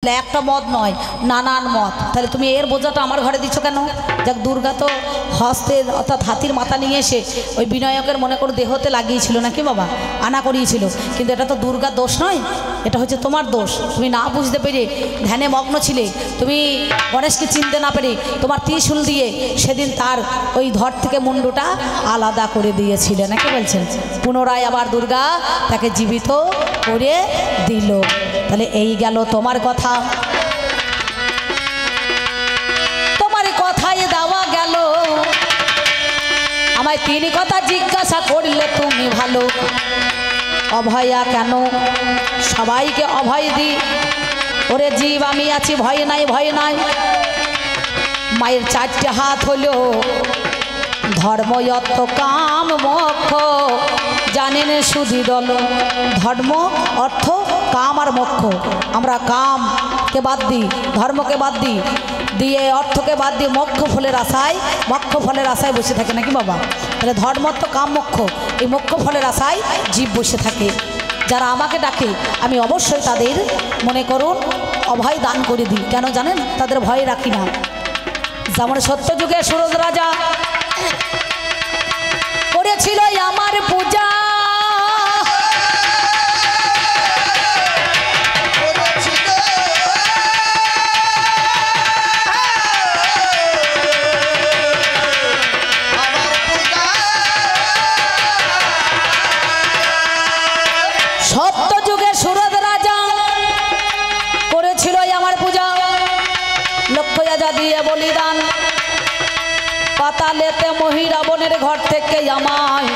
তাহলে একটা মদ নয়, নানান মদ। তাহলে তুমি এর বোঝাটা আমার ঘরে দিচ্ছ কেন? যাক, দুর্গা তো হস্তের অর্থাৎ হাতির মাথা নিয়ে এসে ওই বিনায়কের মনে করো দেহতে লাগিয়েছিল নাকি বাবা, আনা করিয়েছিল, কিন্তু এটা তো দুর্গার দোষ নয়, এটা হচ্ছে তোমার দোষ। তুমি না বুঝতে পেরে ধ্যানে মগ্ন ছিলে, তুমি গণেশকে চিনতে না পেরে তোমার ত্রিশূল দিয়ে সেদিন তার ওই ধর থেকে মুন্ডুটা আলাদা করে দিয়েছিলে নাকি বলছেন। পুনরায় আবার দুর্গা তাকে জীবিত করে দিল। তাহলে এই গেল তোমার কথা, তোমার কথায় দেওয়া গেল। আমায় তিন কথা জিজ্ঞাসা করলে তুমি ভালো, অভয়া কেন? সবাইকে অভয় দি, ওরে জীব আমি আছি, ভয় নাই ভয় নাই। মায়ের চারটে হাত হলো, ধর্ম অর্থ কাম মোক্ষ জানেন সুধী দল। ধর্ম অর্থ কাম আর মোক্ষ, আমরা কামকে বাদ দিই, ধর্মকে বাদ দিই, দিয়ে অর্থকে বাদ দিয়ে মোক্ষ ফলের আশায় বসে থাকে নাকি বাবা। তাহলে ধর্ম অর্থ কাম মোক্ষ, এই মোক্ষ ফলের আশায় জীব বসে থাকে। যারা আমাকে ডাকে আমি অবশ্যই তাদের মনে করুন অভয় দান করে দিই। কেন জানেন? তাদের ভয় রাখি না। যেমন সত্যযুগে সুরজ রাজা করেছিল আমার পূজা, সত্যযুগে সুরজ রাজা করেছিল আমার পূজা। লক্ষ রাজা দিয়ে বলিদান, পাতালেতে মহিরাবণের ঘর থেকে আমায়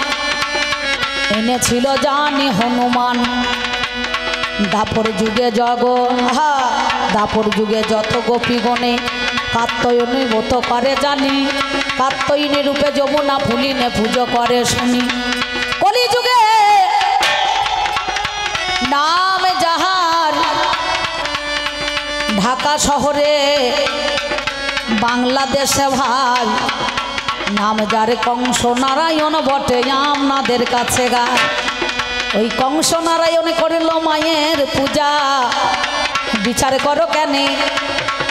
এনেছিল জানি হনুমান। দাপর যুগে দাপর যুগে যত গোপীগণে কাত্যায়নী ব্রত করে জানি, কাত্যায়নী রূপে যমুনা ফুলিনে পুজো করে শুনি। কলিযুগে নাম যাহার ঢাকা শহরে বাংলাদেশে ভাই, নাম যার কংস নারায়ণ বটে আপনাদের কাছে গা। ওই কংস নারায়ণ করিল মায়ের পূজা, বিচার করো কেন?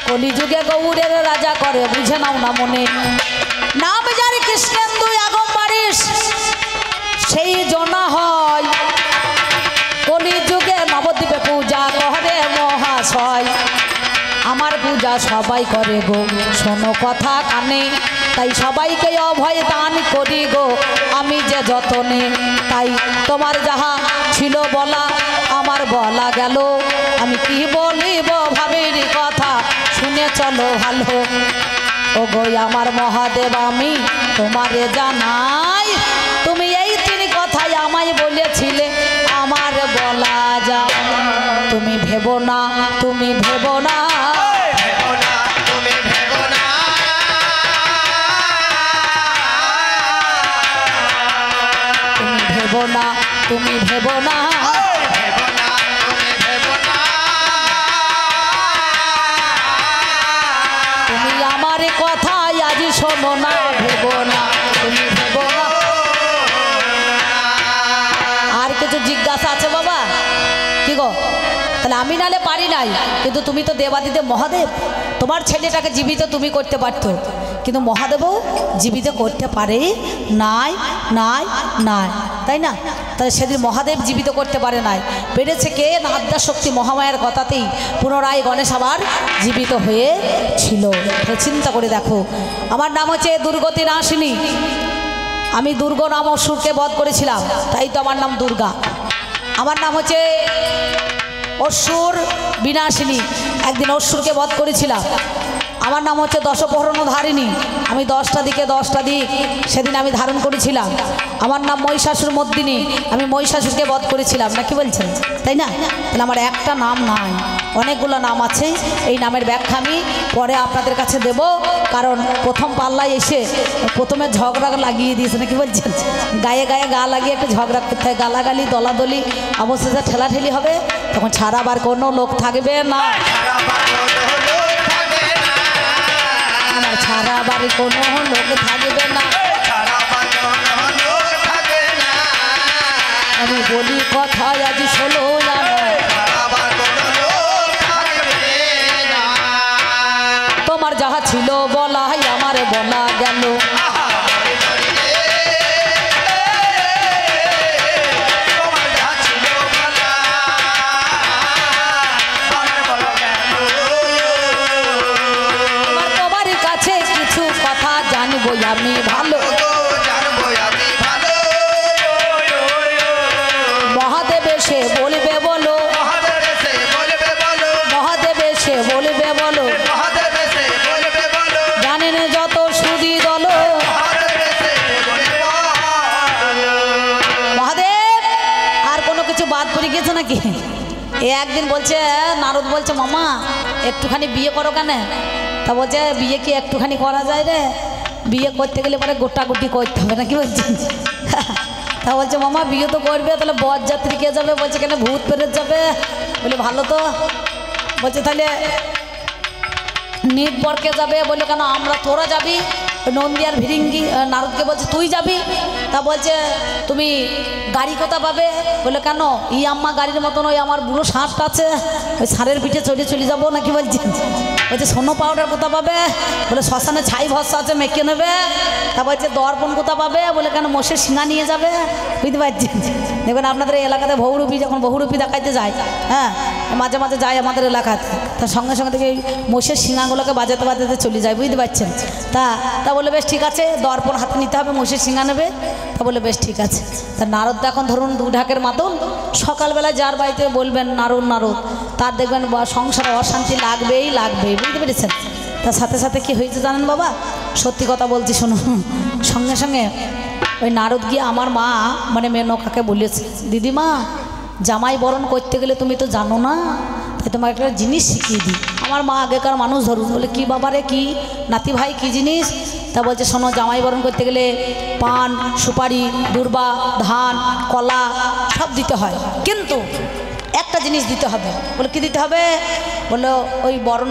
কলিযুগে গৌরের রাজা করে বুঝে নাও না মনে। নাম যার কৃষ্ণেন্দু আগমবারিশ সেই জনা হয়, কলিযুগে নবদ্বীপে পূজা করে মহাশয়। আমার পূজা সবাই করে গো, শোনো কথা কানে, তাই সবাইকে অভয় দান করি গো আমি যে যতনে। তাই তোমার যাহা ছিল বলা আমার বলা গেল, আমি কি বলিব ভাবের কথা শুনে চলো ভালো। ও গো আমার মহাদেব আমি তোমারে জানাই, তুমি এই তিন কথাই আমায় বলেছিলে আমার বলা যায়। তুমি ভেবো না, তুমি ভেবো না, তুমি ভেবো না, তুমি আমার কথা আজ শোনো না, ভেবো না, তুমি ভেবো না। আর কিছু জিজ্ঞাসা আছে বাবা? কি গো? তাহলে আমি নালে পারি নাই, কিন্তু তুমি তো দেবাদিদেব মহাদেব, তোমার ছেলেটাকে জীবিত তুমি করতে পারতো, কিন্তু মহাদেবও জীবিত করতে পারে নাই নাই নাই, তাই না? তাহলে সেদিন মহাদেব জীবিত করতে পারে নাই, পেরেছে কে? না আদ্যাশক্তি মহামায়ার কথাতেই পুনরায় গণেশ আবার জীবিত হয়েছিল। চিন্তা করে দেখো, আমার নাম হচ্ছে দুর্গতি নাশিনী, আমি দুর্গ নাম অসুরকে বধ করেছিলাম, তাই তো আমার নাম দুর্গা। আমার নাম হচ্ছে অসুর বিনাশিনী, একদিন অসুরকে বধ করেছিলাম। আমার নাম হচ্ছে দশপ্রহরণধারিণী, আমি 10টা দিকে 10টা দিক সেদিন আমি ধারণ করেছিলাম। আমার নাম মহিষাসুর মর্দিনী, আমি মহিষাসুরকে বধ করেছিলাম, না কি বলছেন? তাই না? তাহলে আমার একটা নাম নাই, অনেকগুলো নাম আছে। এই নামের ব্যাখ্যা আমি পরে আপনাদের কাছে দেব, কারণ প্রথম পাল্লায় এসে প্রথমে ঝগড়া লাগিয়ে দিয়েছে, না কি বলছেন? গায়ে গায়ে গা লাগিয়ে একটু ঝগড়া করতে হয়, গালাগালি দলাদলি, অবশেষে ঠেলাঠেলি হবে, তখন ছাড়াবার কোনো লোক থাকবে না, আমার ছাড়া বাড়ি কোনো লোক থাকবে না। আমি বলি কথা আজ ষোলো জানো, যাহা ছিল বলা আমার বলা গেল। তোমার কাছে কিছু কথা জানবো আমি ভালো, মহাদেব এসে বলবে বলো, মহাদেব এসে বলবে বলো, জানেন যত সুদি দল। মহাদেব আর কোনো কিছু বাদ পড়ে গেছে নাকি? এ একদিন বলছে নারদ বলছে মামা একটুখানি বিয়ে করো কেন? তা বলছে বিয়ে কি একটুখানি করা যায় রে, বিয়ে করতে গেলে পরে গোটাগুটি করতে হবে নাকি বলছেন। তা বলছে মামা বিয়ে তো করবে, তাহলে বরযাত্রী কে যাবে? বলছে কেন ভূত প্রেত যাবে। বলে ভালো তো। বলছে তাহলে নিট বরকে যাবে। বলে কেন আমরা, তোরা যাবি। নন্দী আর ভিরিঙ্গি নারদকে বলছে তুই যাবি। তা বলছে তুমি গাড়ি কোথা পাবে? বলে কেন ই আম্মা গাড়ির মতন ওই আমার বুড়ো ষাঁড়টা আছে, ওই ষাঁড়ের পিঠে চলে যাবো নাকি বলছে। বলছে সোনো পাউডার কোথা পাবে? বলে শ্মশানে ছাই ভরসা আছে মেখে নেবে। তা বলছে দর্পণ কোথা পাবে? বলে কেন মোষের শিঙা নিয়ে যাবে। বুঝতে পারছেন? দেখবেন আপনাদের এই এলাকাতে বহুরূপী যখন বহুরূপী দেখাইতে যায়, হ্যাঁ মাঝে মাঝে যায় আমাদের এলাকাতে, তার সঙ্গে সঙ্গে থেকে মোষের শিঙাগুলোকে বাজাতে বাজাতে চলে যায়। বুঝতে পারছেন? তা বলে বেশ ঠিক আছে, দর্পণ হাতে নিতে হবে, মোষের শিঙা নেবে। তা বলে বেশ ঠিক আছে। তা নারদ এখন ধরুন দু ঢাকের মাতন, সকালবেলা যার বাড়িতে বলবেন নারদ নারদ, তার দেখবেন সংসারে অশান্তি লাগবেই লাগবেই। বুঝতে পেরেছেন? তার সাথে সাথে কি হয়েছে জানেন বাবা? সত্যি কথা বলছি শুনুন। সঙ্গে সঙ্গে ওই নারদ গিয়ে আমার মা মানে মেনকাকে বলেছে, দিদিমা জামাই বরণ করতে গেলে তুমি তো জানো না, তাই তোমাকে একটা জিনিস শিখিয়ে দিই। আমার মা আগেকার মানুষ ধরুন। বলে কি বাবারে কি নাতি ভাই কি জিনিস? তা বলছে শোনো, জামাই বরণ করতে গেলে পান সুপারি দূর্বা ধান কলা সব দিতে হয়, কিন্তু একটা জিনিস দিতে হবে। বলে কি দিতে হবে? বললো ওই বরণ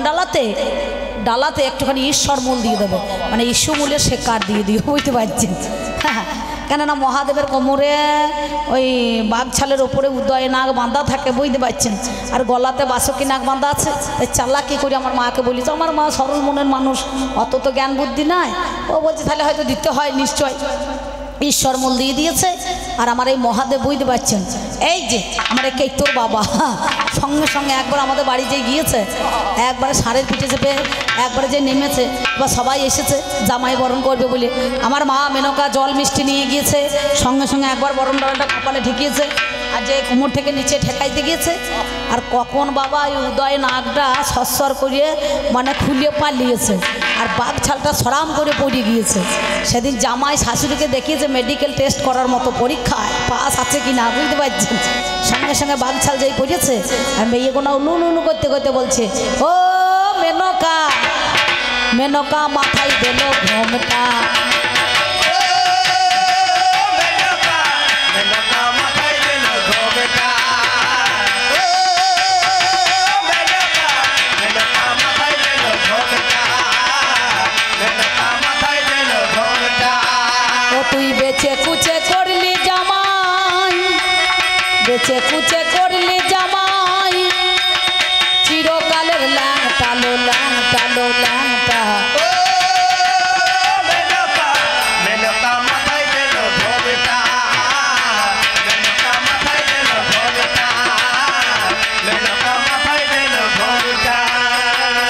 ডালাতে একটুখানি ঈশ্বর মূল দিয়ে দেবে, মানে ঈশ্বর মূলের সে কাঠ দিয়ে দিও। বুঝতে পারছেন? হ্যাঁ, কেননা মহাদেবের কোমরে ওই বাঘছালের ওপরে উদয় নাগ বাঁধা থাকে। বুঝতে পারছেন? আর গলাতে বাসকি নাগ বাঁধা আছে। ওই চালাকি করে আমার মাকে বলি, তো আমার মা সরল মনের মানুষ, অত তো জ্ঞান বুদ্ধি নাই। ও বলছে তাহলে হয়তো দিতে হয় নিশ্চয়। ঈশ্বর মূল দিয়ে দিয়েছে। আর আমার এই মহাদেব বুঝতে পারছেন, এই যে আমার এই তোর বাবা সঙ্গে সঙ্গে একবার আমাদের বাড়ি যে গিয়েছে, একবারে ষাঁড়ের পিঠে চেপে একবারে যে নেমেছে, বা সবাই এসেছে জামাই বরণ করবে বলে। আমার মা মেনকা জল মিষ্টি নিয়ে গিয়েছে, সঙ্গে সঙ্গে একবার বরণ ডালটা কপালে ঠেকিয়েছে, আর যে কোমর থেকে নিচে ঠেকাইতে গিয়েছে। আর কখন বাবা ওই উদয় নাগটা সস্বর করিয়ে মানে খুলিয়ে পালিয়েছে, আর বাঘ ছালটা সরাম করে পড়ে গিয়েছে। সেদিন জামাই শাশুড়িকে দেখিয়েছে মেডিকেল টেস্ট করার মতো পরীক্ষায় পাস আছে কি না। বুঝতে পারছেন? সঙ্গে সঙ্গে বাঘ ছাল যেই পড়েছে, আর মেয়েগুলো লুলু করতে করতে বলছে, ও মেনকা মেনকা মাথায় দিল ঘোমটা। তুই বেচে কুচে করলি জামাই, বেচে কুচে করলি জামাই, চিরকালের ল্যাংটা লো ল্যাংটা লো ল্যাংটা।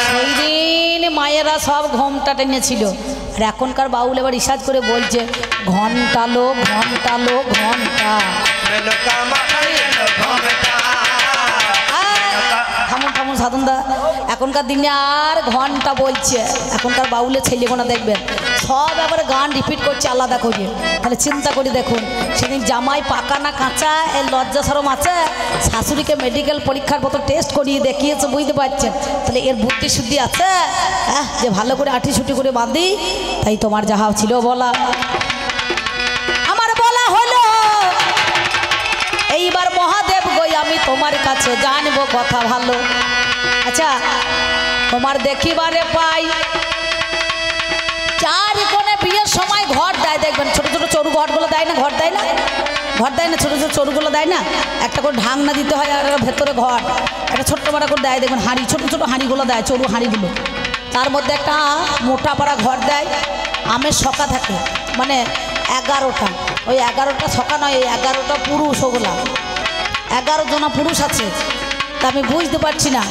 সেই দিন মায়েরা সব ঘোমটা টেনেছিল, আর এখনকার বাউল এবার রিসার্চ করে বলছে ঘন্টা লো ঘন্টা লো ঘন্টা। থামুন থামুন সাধনদা, এখনকার দিনে আর ঘন্টা বলছে। এখনকার বাউলের ছেলেগুলো দেখবেন সব এবারে গান রিপিট করছে আলাদা করে। তাহলে চিন্তা করে দেখুন, সেদিন জামাই পাকা না কাঁচা এর লজ্জা সরম আছে। শাশুড়িকে মেডিকেল পরীক্ষার মতো টেস্ট করিয়ে দেখিয়েছে। বুঝতে পারছেন? তাহলে এর বুদ্ধি শুদ্ধি আছে যে ভালো করে আটি ছুটি করে বাঁধি। তাই তোমার যাহা ছিল বলা আমার বলা হলো। এইবার মহাদেব গই আমি তোমার কাছে জানবো কথা ভালো। আচ্ছা তোমার দেখিবারে পাই চার কোণে বিয়ের সময় ঘর দেয়, দেখবেন ছোট ছোট চরু ঘরগুলো দেয় না, ঘর দেয় না, ঘর দেয় না, ছোট ছোট চরুগুলো দেয় না, একটা করে ঢাকনা দিতে হয়, আর ভেতরে ঘর একটা ছোট্ট বড় করে দেয়। দেখবেন হাঁড়ি, ছোট ছোট হাঁড়িগুলো দেয়, চরু হাঁড়িগুলো। তার মধ্যে একটা মোটা পাড়া ঘর দেয়, আমের শকা থাকে, মানে 11টা, ওই 11টা শকা নয়, ওই 11টা পুরুষ, ওগুলা 11 জনা পুরুষ আছে। তা আমি বুঝতে পারছি না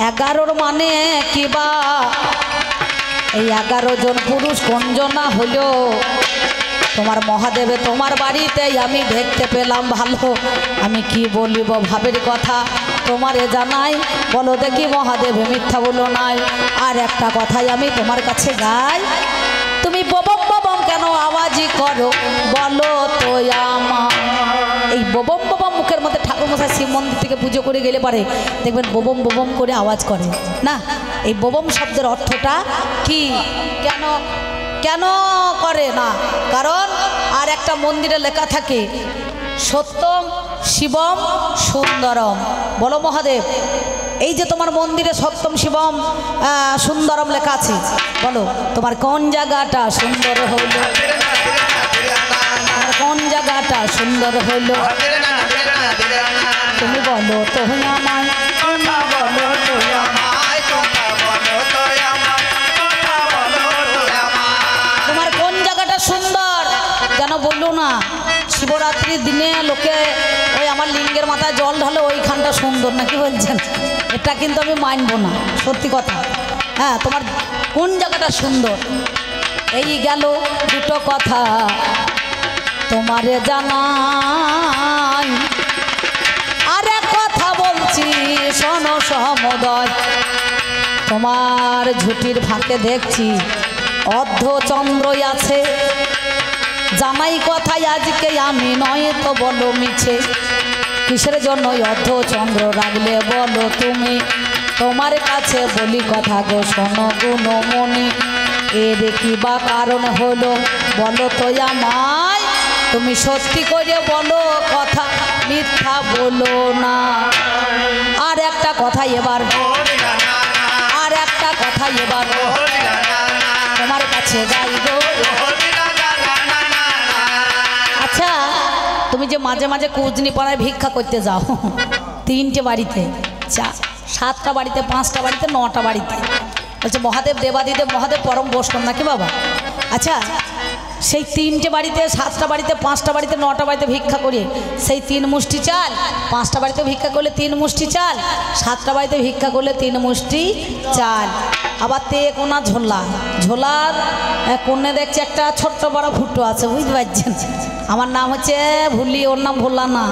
11 মানে কি বা এই 11 জন পুরুষ কোন জনা হলো। তোমার মহাদেবে তোমার বাড়িতে আমি দেখতে পেলাম ভালো, আমি কি বলিব ভাবের কথা তোমারে জানাই, বলো দেখি মহাদেবে মিথ্যা বলো নাই। আর একটা কথাই আমি তোমার কাছে গাই, তুমি ববম ববম কেন আওয়াজই করো বলো তো আমার। এই ববম ববম মুখের মধ্যে ঠাকুরমশাই শিব মন্দির থেকে পুজো করে গেলে পারে দেখবেন ববম ববম করে আওয়াজ করে না। এই ববম শব্দের অর্থটা কি, কেন কেন করে না? কারণ আর একটা মন্দিরে লেখা থাকে সত্যম শিবম সুন্দরম। বলো মহাদেব, এই যে তোমার মন্দিরে সত্যম শিবম সুন্দরম লেখা আছে, বলো তোমার কোন জায়গাটা সুন্দর হইল, কোন জায়গাটা সুন্দর হইল তুমি বলো তো আমায়, বলো তো আমায়, তোমার কোন জায়গাটা সুন্দর যেন বললো না। শিবরাত্রির দিনে লোকে ওই আমার লিঙ্গের মাথায় জল ঢালে, ওইখানটা সুন্দর না, কি বলছেন? এটা কিন্তু আমি মানব না, সত্যি কথা। হ্যাঁ, তোমার কোন জায়গাটা সুন্দর। এই গেল দুটো কথা তোমারে জানাই, আর এক কথা বলছি শোনো সমদয়। তোমার ঝুটির ফাঁকে দেখছি অর্ধচন্দ্রই আছে, জামাই কথাই আজকে আমি নয় তো বলো মিছে, কিসের জন্য অর্ধচন্দ্র রাখলে বলো তুমি। তোমার কাছে বলি কথা গো শোনো গুণমণি, এর কি বা কারণ হলো বলো তো আমায়, তুমি সত্যি করে বলো কথা মিথ্যা বলো না। আর একটা কথা এবার, আর একটা কথা এবার তোমার কাছে গাইব। আচ্ছা, তুমি যে মাঝে মাঝে কুজনি পাড়ায় ভিক্ষা করতে যাও, 3টে বাড়িতে, 7টা বাড়িতে, 5টা বাড়িতে, 9টা বাড়িতে, বলছে মহাদেব দেবাদিদেব মহাদেব পরম বৈষ্ণব নাকি বাবা? আচ্ছা, সেই 3টে বাড়িতে, 7টা বাড়িতে, 5টা বাড়িতে, 9টা বাড়িতে ভিক্ষা করে সেই 3 মুষ্টি চাল, 5টা বাড়িতে ভিক্ষা করলে 3 মুষ্টি চাল, 7টা বাড়িতে ভিক্ষা করলে 3 মুষ্টি চাল, আবার কোনা ঝোলা, ঝোলার কোণে দেখছি একটা ছোট্ট বড় ফুটো আছে, বুঝতে পারছেন? আমার নাম হচ্ছে ভুলি, ওর নাম ভোলা না,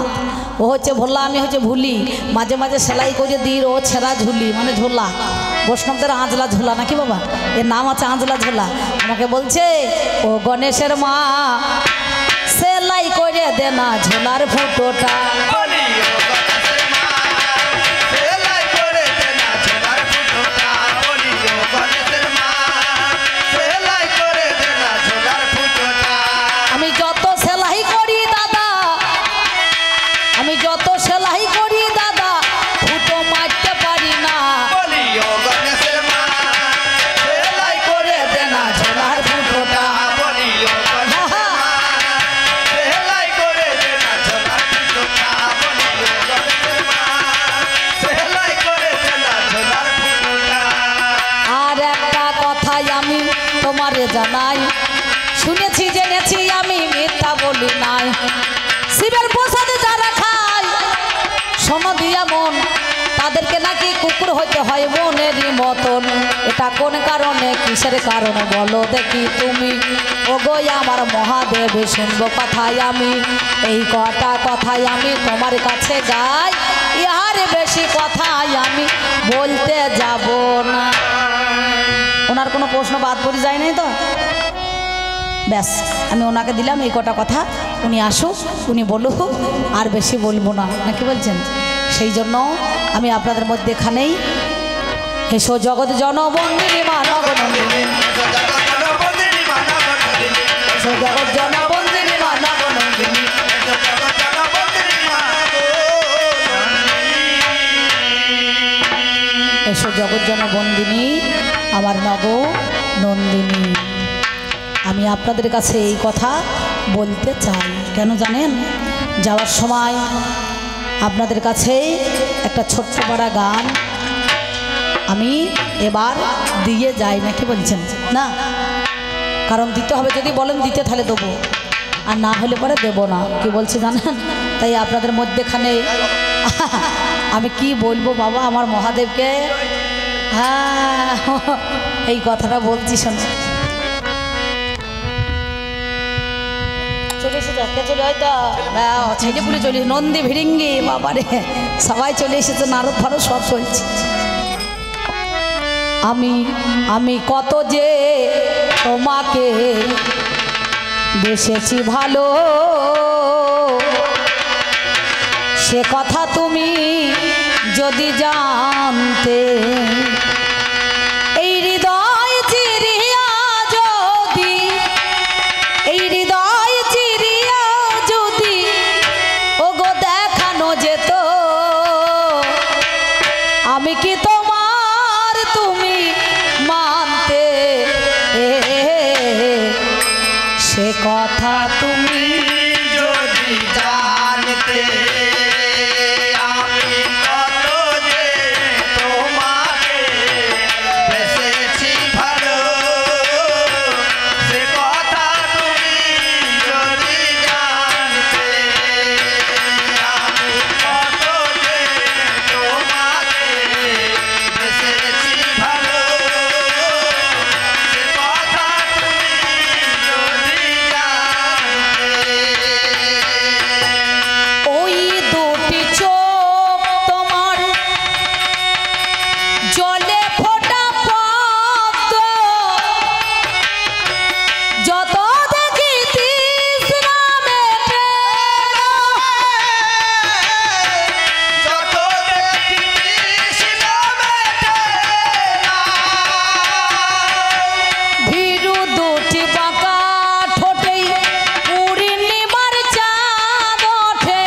ও হচ্ছে ভোলা, আমি হচ্ছে ভুলি। মাঝে মাঝে সেলাই করে দিই, ও ছেঁড়া ঝুলি মানে ঝোলা, বৈষ্ণবদের আঁজলা ঝোলা নাকি বাবা, এর নাম আছে আঁজলা ঝোলা। আমাকে বলছে ও গণেশের মা সেলাই করে দে না ঝোলার ফুটোটা, আমি যত সেলাই করি দাদা, আমি যত সেলাই করি দাদা ফুটো মারতে পারি না, সেলাই করে দে না ঝোলার ফুটোটা। আর একটা কথাই আমি তোমারে জানাই, শুনেছি জেনেছি আমি মিথ্যা বলি নাই, শিবের প্রসাদে যারা খায় সোনা দিয়া মন তাদেরকে নাকি কুকুর হইতে হয় মনেরই মতন। এটা কোন কারণে, কিসের কারণে বলো দেখি তুমি। ও গো আমার মহাদেব শুনবো কথাই আমি, এই কটা কথাই আমি তোমার কাছে গাই, ইহার বেশি কথাই আমি বলতে যাব না। ওনার কোনো প্রশ্ন বাদ পড়ে যায় নাই তো? ব্যাস, আমি ওনাকে দিলাম এই কটা কথা, উনি আসুক, উনি বলুক, আর বেশি বলবো না, নাকি বলছেন? সেই জন্য আমি আপনাদের মধ্যে এখানেই এসো জগৎ জনবন্দিনী মা নগনন্দিনী, এসো জগৎ জনবন্দিনী মা নগনন্দিনী, এসো জগৎ জনবন্দিনী আমার নগ নন্দিনী। আমি আপনাদের কাছে এই কথা বলতে চাই, কেন জানেন? যাওয়ার সময় আপনাদের কাছে একটা ছোট্ট পাড়া গান আমি এবার দিয়ে যাই না, কি বলছেন না? কারণ দিতে হবে, যদি বলেন দিতে তাহলে দেবো, আর না হলে পরে দেবো না। কি বলছি জানেন? তাই আপনাদের মধ্যেখানে আমি কি বলবো বাবা আমার মহাদেবকে, হ্যাঁ এই কথাটা বলছি শোনো। চলে এসেছে, কে চলে হয়তো ছেলে পুলে চলে নন্দী ভিড়িঙ্গি বাবারে সবাই চলে এসেছে, নারদ ফারদ সব চলছে। আমি কত যে তোমাকে বেসেছি ভালো, সে কথা তুমি যদি জানতে, এই হৃদয় চিরিয়া যদি, এই হৃদয় চিরিয়া যদি ওগো দেখানো যেত, আমি কি তোমার তুমি মানতে, সে কথা তুমি যদি জানতে, আমি কত যে তোমাকে বেসেছি ভালো, সে কথা তুমি যদি জানতে, আমি কত যে তোমাকে বেসেছি ভালো, সে কথা তুমি যদি জানতে। ওই দুটি চোখ তোমার জলে ফোটা পদ্ম, যত দেখি তৃষ্ণা মেটে, যত দেখি তৃষ্ণা মেটে না, ভীরু দুটি বাঁকা ঠোঁটে পূর্ণিমার চাঁদ ওঠে,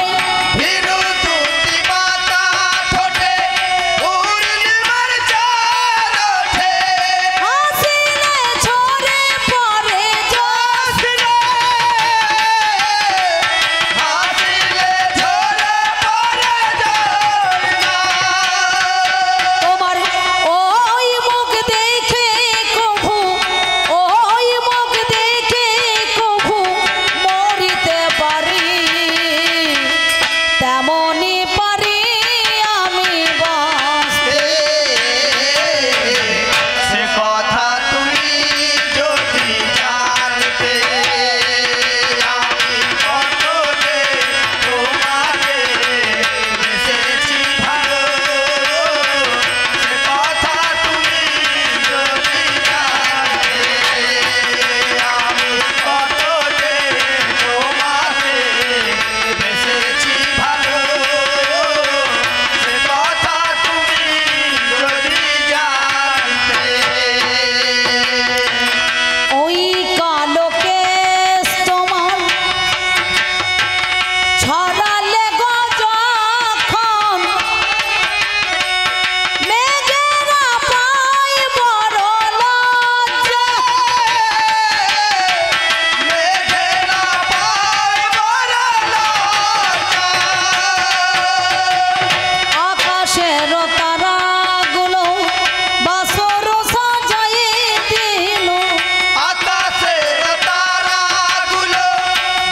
ভীরু দুটি বাঁকা ঠোঁটে পূর্ণিমার চাঁদ ওঠে, হাসিলে ঝরে পড়ে জল, হাসিলে ঝরে পড়ে ঝরনা। তোমার ওই মুখ দেখে কভু, ওই মুখ দেখে কভু মরিতে পারি, তেমনি পারি আমি বাঁচতে। সে কথা তুমি যদি জানতে, আমি কত যে তোমাকে বেসেছি ভালো, সে কথা তুমি যদি জানতে, আমি কত যে তোমাকে বেসেছি ভালো, সে কথা তুমি যদি জানতে। ওই কালো কেশ তোমার ছড়ালে গো যখন, মেঘেরা পায় বড় লজ্জা, মেঘেরা পায় বড় লজ্জা, আকাশের তারাগুলো বাসর সাজাই দিল, আকাশের তারাগুলো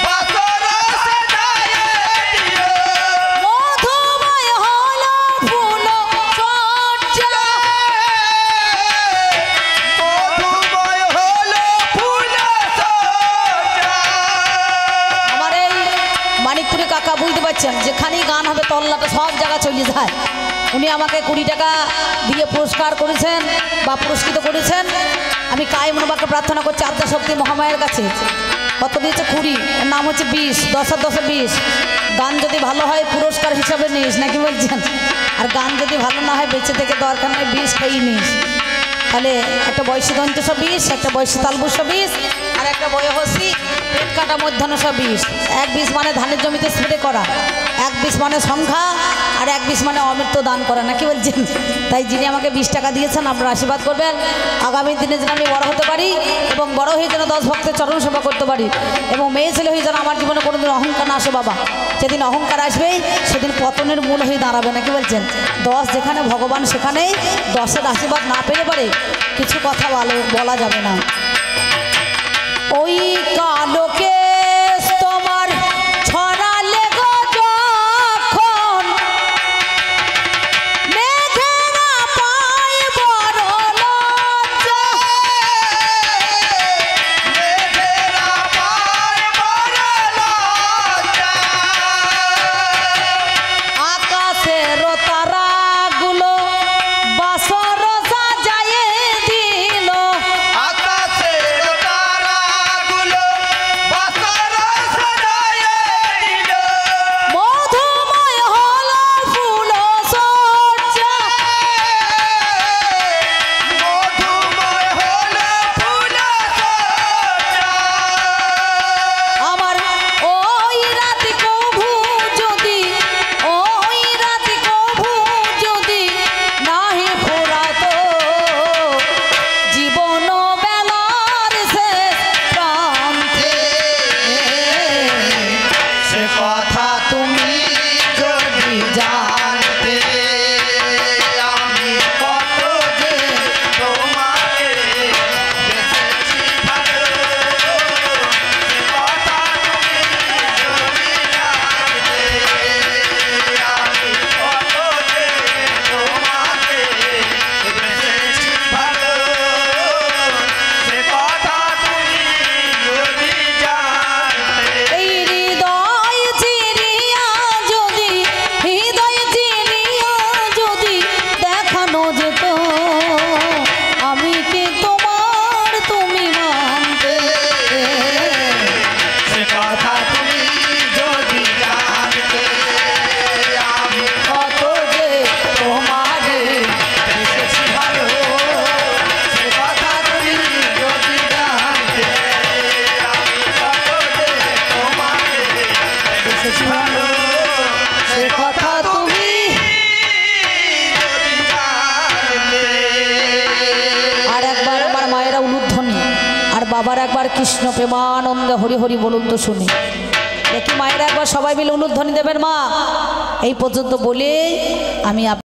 বাসর সাজায়ে দিল, মধুময় হলো ফুল সজ্জা, মধুময় হলো ফুল সজ্জা। আমার এই মানিকপুরে কাকা বুঝতে পারছেন, যেখানেই গান হবে তল্লাটা সব জায়গা চলে যায়। উনি আমাকে 20 টাকা দিয়ে পুরস্কার করেছেন বা পুরস্কৃত করেছেন। আমি কায়মনোবাক্যে প্রার্থনা করছি আদ্যাশক্তি মহামায়ের কাছে। কত দিয়েছে? 20, এর নাম হচ্ছে 20, 10 আর 10 20। গান যদি ভালো হয় পুরস্কার হিসাবে নিস, নাকি বলছেন? আর গান যদি ভালো না হয় বেঁচে থেকে দরকার নেই, 20 খেয়েই নিস। তাহলে একটা বয়সী দন্ত 20, একটা বয়সী তালবু 20, আর একটা বয়সী পেট কাটা মধ্যাহ্ন 20। 1 20 মানে ধানের জমিতে স্প্রে করা, এক বিষ মানে সংখ্যা আর এক বিষ মানে অমৃত দান করে না, কি বলছেন? তাই যিনি আমাকে 20 টাকা দিয়েছেন আপনারা আশীর্বাদ করবেন, আগামী দিনে যেন আমি বড় হতে পারি এবং বড় হয়ে যেন 10 ভক্তের চরণ সেবা করতে পারি এবং মেয়ে ছেলে হয়ে যেন আমার জীবনে কোনোদিন অহংকার না আসে বাবা। যেদিন অহংকার আসবে সেদিন পতনের মূল হয়ে দাঁড়াবে না, কি বলছেন? 10 যেখানে ভগবান সেখানেই 10-এর আশীর্বাদ না পেলে পারে কিছু কথা বলা যাবে না। ওই কালোকে তোমার ছড়ালে গো যখন মেঘেরা পায় বড় লজ্জা, মেঘেরা পায় বড় লজ্জা। আকাশের তারাগুলো বাসর সাজায়ে দিল, আকাশের তারাগুলো বাসর সাজায়ে দিল। মধুময় হলো ফুল সজ্জা, মধুময় হলো ফুল সজ্জা। আমার ওই রাত কভু যদি, ওই রাত কভু যদি নাহি ফুরাতো জীবন বেলার শেষ প্রান্তে, সে কথা তুমি যদি জানতে, আমি কত যে তোমাকে বেসেছি ভালো। সে কথা তুমি যদি জানতে, আমি কত যে তোমাকে বেসেছি ভালো। সে কথা তুমি যদি জানতে। এই হৃদয় চিরিয়া যদি, হৃদয় চিরিয়া যদি দেখানো যেত আমি কি তোমার তুমি মানতে, সে কথা তুমি যদি জানতে, আমি কত যে তোমারে বেসেছি ভালো। সে কথা তুমি যদি জানতে, আমি কত যে তোমাকে বেসেছি ভালো। সে কথা তুমি। যদি জানতে। আর একবার আমার মায়েরা উলুধ্বনি আর বাবার একবার কৃষ্ণ প্রেমানন্দে হরি হরি বলুন তো শুনি। দেখি মায়েরা একবার সবাই মিলে উলুধ্বনি দেবেন মা। এই পর্যন্ত বলে আমি